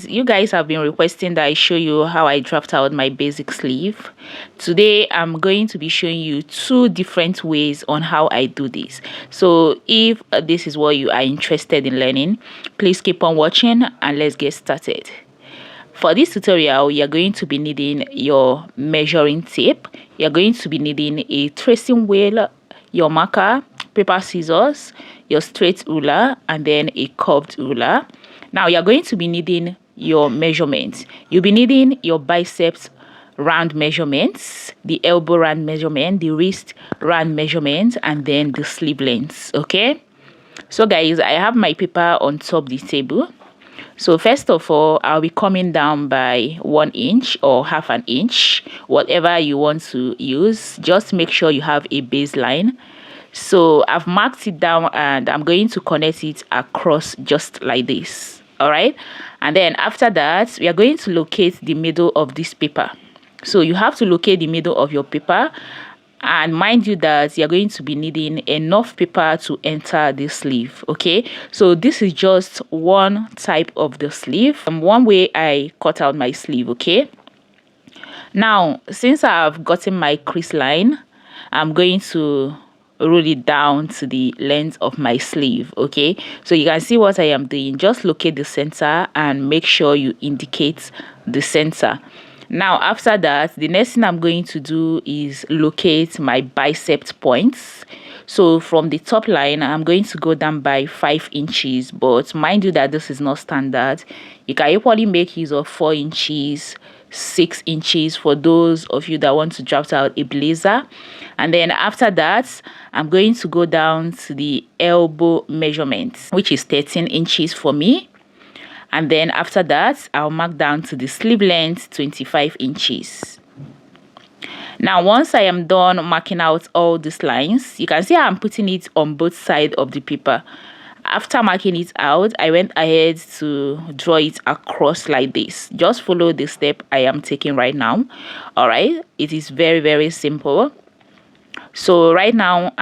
you guys have been requesting that I show you how I draft out my basic sleeve. Today I'm going to be showing you two different ways on how I do this. So if this is what you are interested in learning, please keep on watching and let's get started. For this tutorial, you're going to be needing your measuring tape, you're going to be needing a tracing wheel, your marker, paper, scissors, your straight ruler, and then a curved ruler. Now you're going to be needing your measurements. You'll be needing your biceps round measurements, the elbow round measurement, the wrist round measurement, and then the sleeve length. Okay, so guys, I have my paper on top the table. So first of all, I'll be coming down by 1 inch or half an inch, whatever you want to use. Just make sure you have a baseline. So I've marked it down and I'm going to connect it across just like this. All right. And then after that, we are going to locate the middle of this paper. So you have to locate the middle of your paper. And mind you that you're going to be needing enough paper to enter the sleeve. Okay, so this is just one type of the sleeve and one way I cut out my sleeve. Okay, now since I've gotten my crease line, I'm going to roll it down to the length of my sleeve. Okay, so you can see what I am doing. Just locate the center and make sure you indicate the center. Now after that, the next thing I'm going to do is locate my bicep points. So from the top line, I'm going to go down by 5 inches, but mind you that this is not standard. You can equally make use of 4 inches, 6 inches for those of you that want to draft out a blazer. And then after that, I'm going to go down to the elbow measurement, which is 13 inches for me. And then after that, I'll mark down to the sleeve length, 25 inches. Now, once I am done marking out all these lines, you can see I'm putting it on both sides of the paper. After marking it out, I went ahead to draw it across like this. Just follow the step I am taking right now. All right, it is very, very simple. So right now,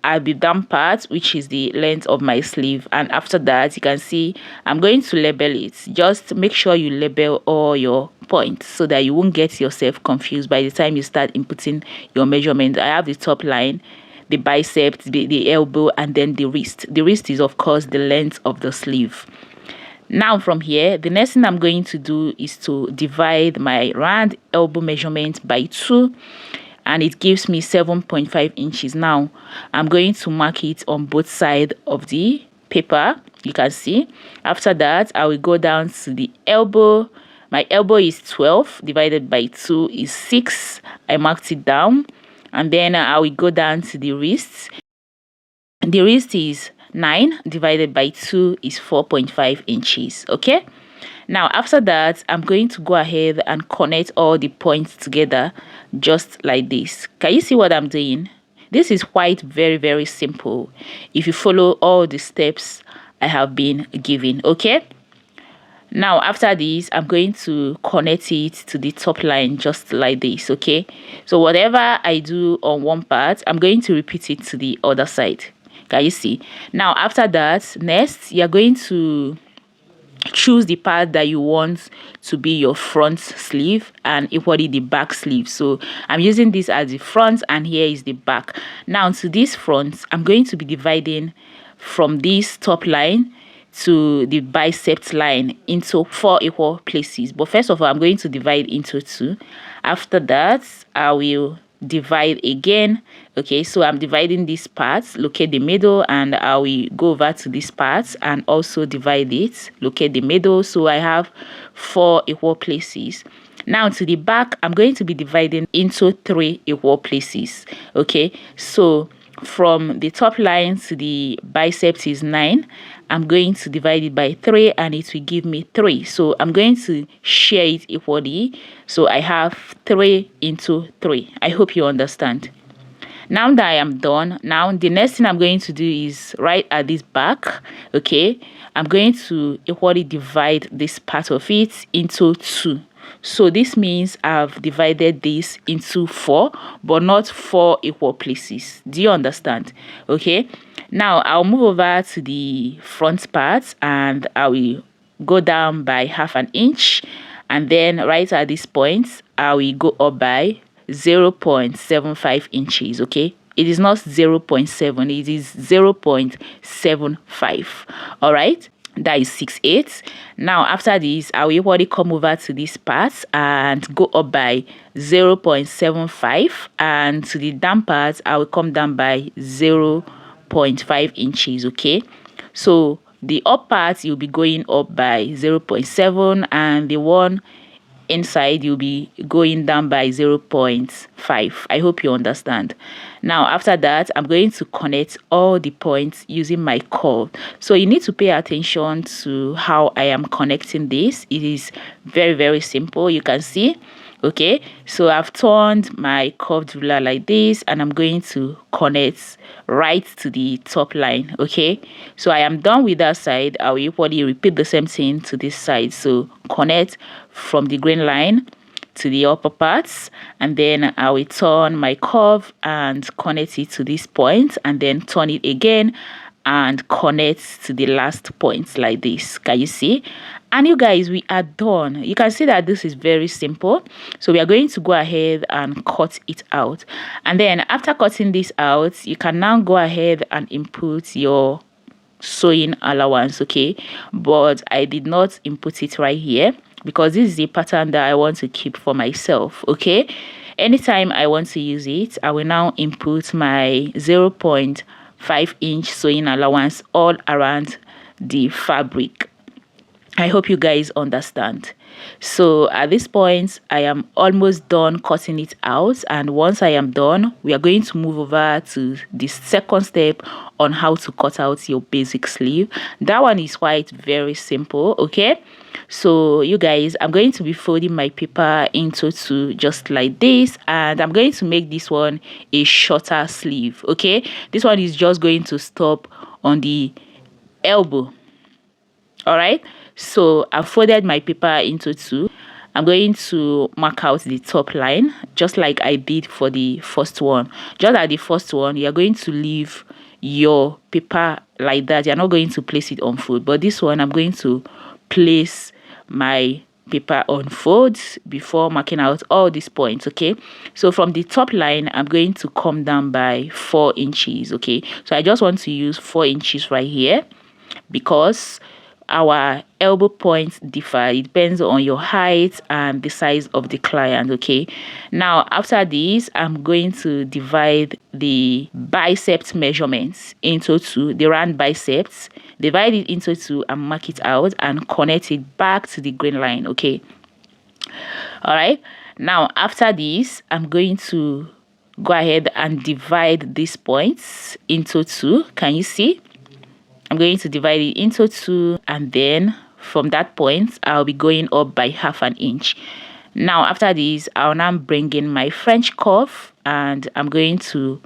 I'll be done part, which is the length of my sleeve, and after that you can see I'm going to label it. Just make sure you label all your points so that you won't get yourself confused by the time you start inputting your measurement. I have the top line, the biceps, the elbow, and then the wrist. The wrist is of course the length of the sleeve. Now from here, the next thing I'm going to do is to divide my round elbow measurement by 2, and it gives me 7.5 inches. Now I'm going to mark it on both sides of the paper. You can see after that I will go down to the elbow. My elbow is 12 divided by 2 is 6. I marked it down, and then I will go down to the wrist. The wrist is 9 divided by 2 is 4.5 inches. Okay, now after that I'm going to go ahead and connect all the points together just like this. Can you see what I'm doing? This is quite very, very simple if you follow all the steps I have been giving. Okay, now after this I'm going to connect it to the top line just like this. Okay, so whatever I do on one part, I'm going to repeat it to the other side. Can you see? Now after that, next you're going to choose the part that you want to be your front sleeve and equally the back sleeve. So I'm using this as the front and here is the back. Now to this front, I'm going to be dividing from this top line to the biceps line into 4 equal places. But first of all, I'm going to divide into 2. After that, I will divide again. Okay, so I'm dividing this part, locate the middle, and I will go over to this part and also divide it, locate the middle. So I have 4 equal places. Now to the back, I'm going to be dividing into 3 equal places. Okay, so from the top line to the biceps is 9. I'm going to divide it by 3 and it will give me 3. So I'm going to share it equally. So I have 3 into 3. I hope you understand. Now that I am done, now the next thing I'm going to do is right at this back. Okay, I'm going to equally divide this part of it into 2. So this means I've divided this into 4, but not 4 equal places. Do you understand? Okay, now I'll move over to the front part and I will go down by 1/2 inch, and then right at this point I will go up by 0.75 inches. Okay, it is not 0.7, it is 0.75. all right, that is 6/8. Now after this I will equally come over to this part and go up by 0.75, and to the down part I will come down by 0.5 inches. Okay, so the up part you'll be going up by 0.7, and the one inside you'll be going down by 0.5. I hope you understand. Now after that I'm going to connect all the points using my curve. So you need to pay attention to how I am connecting this. It is very simple. You can see. Okay, so I've turned my curved ruler like this, and I'm going to connect right to the top line. Okay, so I am done with that side. I will equally repeat the same thing to this side. So connect from the green line to the upper parts, and then I will turn my curve and connect it to this point, and then turn it again and connect to the last point like this. Can you see? And you guys, we are done. You can see that this is very simple. So we are going to go ahead and cut it out, and then after cutting this out you can now go ahead and input your sewing allowance. Okay, but I did not input it right here because this is the pattern that I want to keep for myself. Okay, anytime I want to use it I will now input my 0.5 inch sewing allowance all around the fabric. I hope you guys understand. So at this point I am almost done cutting it out, and once I am done we are going to move over to the second step on how to cut out your basic sleeve. That one is quite very simple. Okay, so you guys, I'm going to be folding my paper into two just like this, and I'm going to make this one a shorter sleeve. Okay, this one is just going to stop on the elbow. All right, so I folded my paper into two. I'm going to mark out the top line just like I did for the first one. Just like the first one, you're going to leave your paper like that. You're not going to place it on fold, but this one I'm going to place my paper on folds before marking out all these points. Okay, so from the top line I'm going to come down by 4 inches. Okay, so I just want to use 4 inches right here because our elbow points differ. It depends on your height and the size of the client. Okay, now after this I'm going to divide the biceps measurements into two, the round biceps, divide it into two and mark it out and connect it back to the green line. Okay, all right, now after this I'm going to go ahead and divide these points into two. Can you see? I'm going to divide it into two, and then from that point I'll be going up by 1/2 inch. Now after this I'll now bring in my French curve, and I'm going to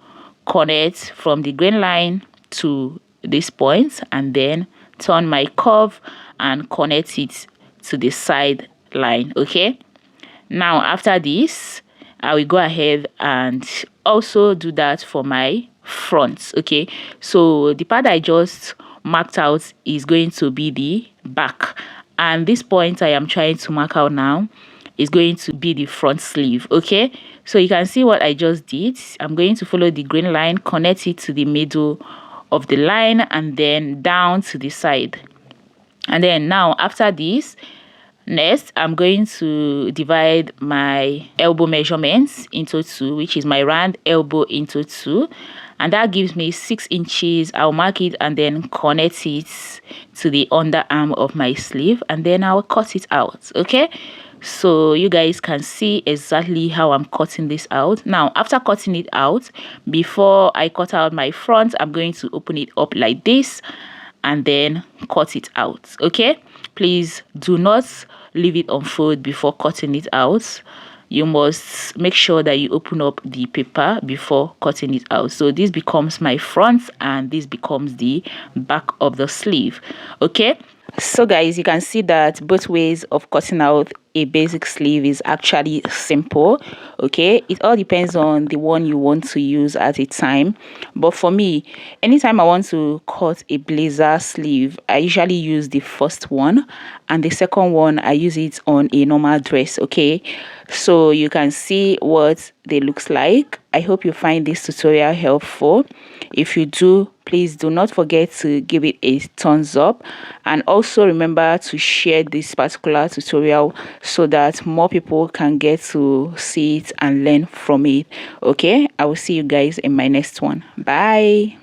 connect from the green line to this point, and then turn my curve and connect it to the side line. Okay, now after this I will go ahead and also do that for my front. Okay, so the part I just marked out is going to be the back, and this point I am trying to mark out now is going to be the front sleeve. Okay, so you can see what I just did. I'm going to follow the green line, connect it to the middle of the line, and then down to the side. And then now after this, next I'm going to divide my elbow measurements into two, which is my round elbow into two, and that gives me 6 inches. I'll mark it and then connect it to the underarm of my sleeve, and then I'll cut it out. Okay, so you guys can see exactly how I'm cutting this out. Now after cutting it out, before I cut out my front, I'm going to open it up like this and then cut it out. Okay, please do not leave it on fold before cutting it out. You must make sure that you open up the paper before cutting it out. So this becomes my front, and this becomes the back of the sleeve. Okay, so guys, you can see that both ways of cutting out a basic sleeve is actually simple. Okay, it all depends on the one you want to use at a time, but for me, anytime I want to cut a blazer sleeve, I usually use the first one, and the second one I use it on a normal dress. Okay, so you can see what they looks like. I hope you find this tutorial helpful. If you do, please do not forget to give it a thumbs up, and also remember to share this particular tutorial so that more people can get to see it and learn from it. Okay, I will see you guys in my next one. Bye.